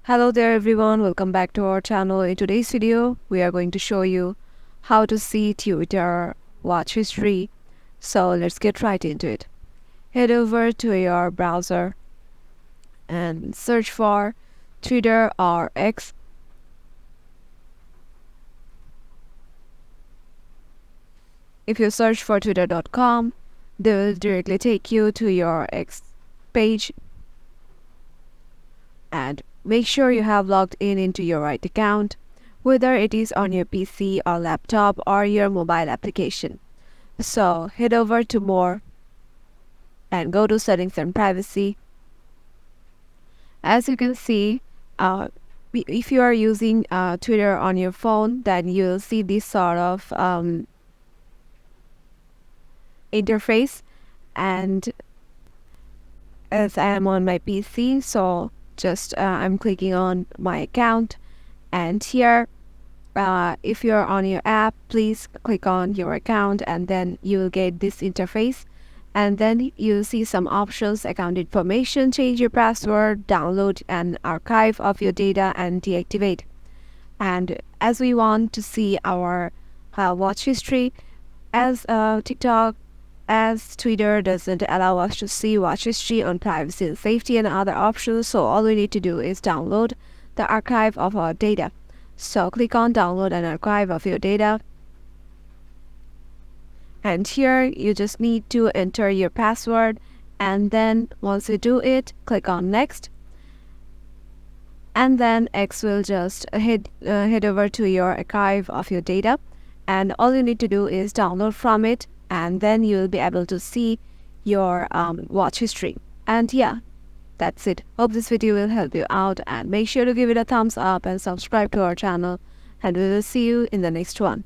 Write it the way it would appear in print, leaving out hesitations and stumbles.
Hello there everyone, welcome back to our channel. In today's video, we are going to show you how to see Twitter watch history. So let's get right into it. Head over to your browser and search for Twitter or X. If you search for twitter.com, they will directly take you to your X page. And make sure you have logged in into your right account, whether it is on your PC or laptop or your mobile application. So head over to More and go to Settings and Privacy. As you can see, if you are using Twitter on your phone, then you'll see this sort of interface. And as I am on my PC, so I'm clicking on my account, and here if you're on your app, please click on your account and then you will get this interface, and then you'll see some options: account information, change your password, download an archive of your data, and deactivate. And as we want to see our watch history, as Twitter doesn't allow us to see watch history on privacy and safety and other options, so all we need to do is download the archive of our data. So click on download an archive of your data, and here you just need to enter your password, and then once you do it, click on next, and then X will just head over to your archive of your data, and all you need to do is download from it, and then you will be able to see your watch history. And yeah, that's it. Hope this video will help you out, and make sure to give it a thumbs up and subscribe to our channel, and we will see you in the next one.